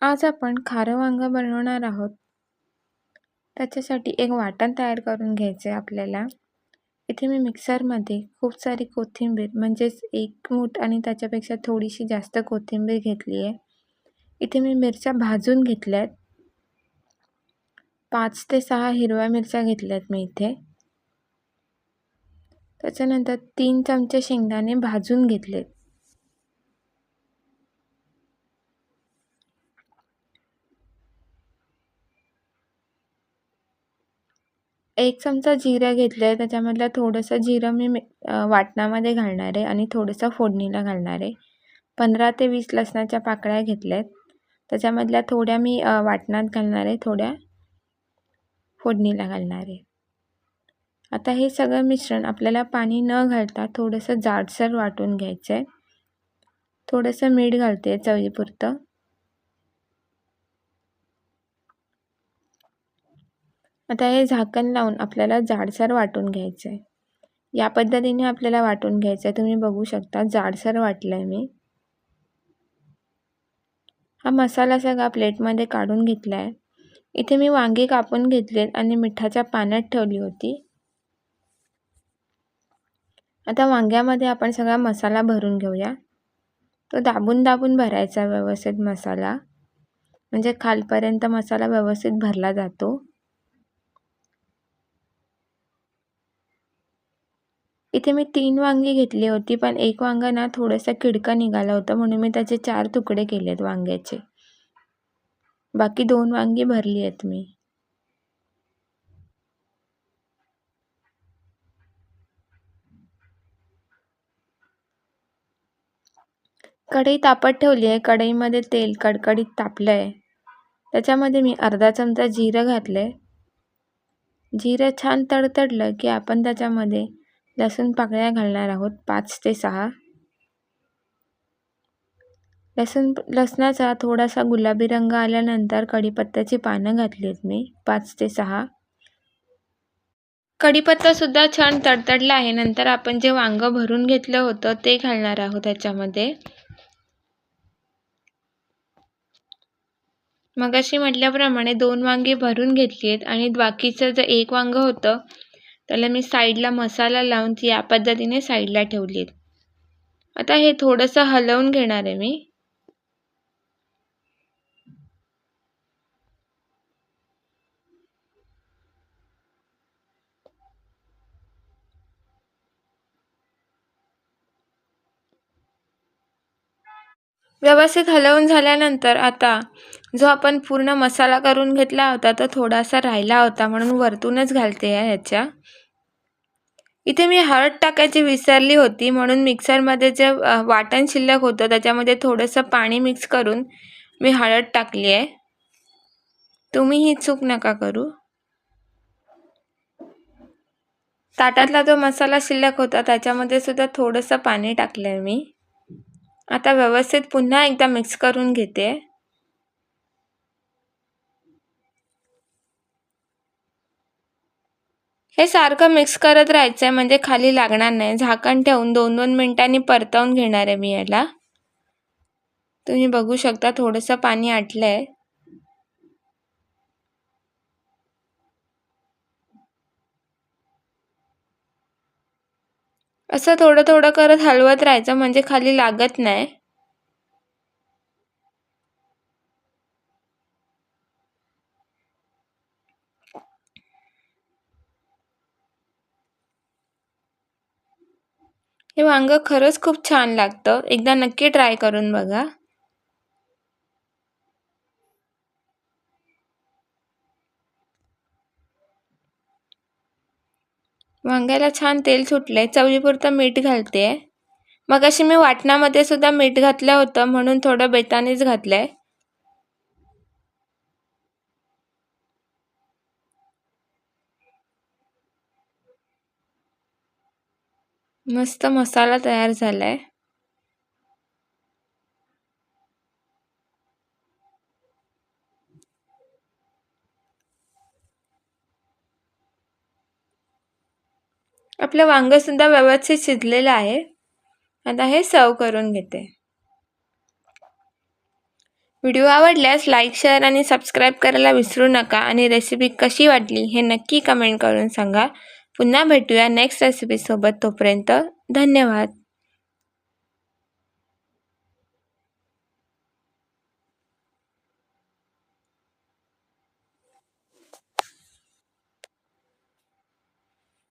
आज आपण खारं वांगं बनवणार आहोत. त्याच्यासाठी एक वाटण तयार करून घ्यायचं आहे आपल्याला. इथे मी मिक्सरमध्ये खूप सारी कोथिंबीर म्हणजेच 1 मूठ आणि त्याच्यापेक्षा थोडीशी जास्त कोथिंबीर घेतली आहे. इथे मी मिरच्या भाजून घेतल्यात. 5 ते 6 हिरव्या मिरच्या घेतल्यात मी इथे. त्याच्यानंतर 3 चमचे शेंगदाणे भाजून घेतलेत. 1 चमचा जिरं घेतलंय. त्याच्यामधलं थोडंसं जिरं मी वाटणामध्ये घालणार आहे आणि थोडंसं फोडणीला घालणार आहे. 15 ते 20 लसणाच्या पाकळ्या घेतल्यात. त्याच्यामधल्या थोड्या मी वाटणात घालणार आहे, थोड्या फोडणीला घालणार आहे. आता हे सगळं मिश्रण आपल्याला पाणी न घालता थोडंसं जाडसर वाटून घ्यायचं आहे. थोडंसं मीठ घालते चवीपुरतं. आता हे झाकण लावून आपल्याला जाडसर वाटून घ्यायचं आहे. या पद्धतीने आपल्याला वाटून घ्यायचं आहे. तुम्ही बघू शकता जाडसर वाटलंय मी. हा मसाला सगळा प्लेटमध्ये काढून घेतला आहे. इथे मी वांगी कापून घेतलेत आणि मिठाच्या पाण्यात ठेवली होती. आता वांग्यामध्ये आपण सगळा मसाला भरून घेऊया. तो दाबून दाबून भरायचा व्यवस्थित मसाला, म्हणजे खालपर्यंत मसाला व्यवस्थित भरला जातो. इथे मी 3 वांगी घेतली होती, पण एक वांगं ना थोडंसं किडकं निघालं होतं, म्हणून मी त्याचे 4 तुकडे केलेत वांग्याचे. बाकी 2 वांगी भरली आहेत मी. कढई तापत ठेवली आहे. कढईमध्ये तेल कडकडीत तापलंय. त्याच्यामध्ये मी अर्धा चमचा जिरं घातलंय. जिरं छान तडतडलं की आपण त्याच्यामध्ये लसूण पाकळ्या घालणार आहोत, 5 ते 6. लसणाचा थोडासा गुलाबी रंग आल्यानंतर कढीपत्त्याची पानं घातलीत मी, 5 ते 6. कढीपत्ता सुद्धा छान तडतडला आहे. नंतर आपण जे वांगं भरून घेतलं होतं ते घालणार आहोत त्याच्यामध्ये. मगाशी म्हटल्याप्रमाणे 2 वांगी भरून घेतली आहेत आणि बाकीचं जे 1 वांगं होतं त्याला मी साईडला मसाला लावून या पद्धतीने साईडला ठेवली. आता हे थोडंसं हलवून घेणार आहे मी. व्यवस्थित हलवून झाल्यानंतर आता जो आपण पूर्ण मसाला करून घेतला होता तो थोडासा राहिला होता, म्हणून वरतूनच घालते आहे ह्याच्या. इथे मी हळद टाकायची विसरली होती, म्हणून मिक्सरमध्ये जे वाटण शिल्लक होतं त्याच्यामध्ये थोडंसं पाणी मिक्स करून मी हळद टाकली आहे. तुम्ही ही चूक नका करू. ताटातला जो मसाला शिल्लक होता त्याच्यामध्ये सुद्धा थोडंसं पाणी टाकलंय मी. आता व्यवस्थित पुन्हा एकदा मिक्स करून घेते. हे सारखं मिक्स करत राहायचं आहे, म्हणजे खाली लागणार नाही. झाकण ठेवून 2-2 मिनिटांनी परतवून घेणार आहे मी याला. तुम्ही बघू शकता थोडंसं पाणी आटलंय. असं थोडं थोडं करत हलवत राहायचं, म्हणजे खाली लागत नाही. हे वांगं खरंच खूप छान लागतं. एकदा नक्की ट्राय करून बघा. वांग्याला छान तेल सुटलंय. चवीपुरतं मीठ घालते. मगाशी मी वाटणामध्ये सुद्धा मीठ घातलं होतं, म्हणून थोडं बेतानेच घातलंय. मस्त मसाला तयार झालाय. आपलं वांगं सुद्धा व्यवस्थित शिजलेलं आहे. आता हे सर्व करून घेते. व्हिडिओ आवडल्यास लाईक, शेअर आणि सबस्क्राईब करायला विसरू नका आणि रेसिपी कशी वाटली हे नक्की कमेंट करून सांगा. पुन्हा भेटूया नेक्स्ट रेसिपीसोबत. तोपर्यंत धन्यवाद.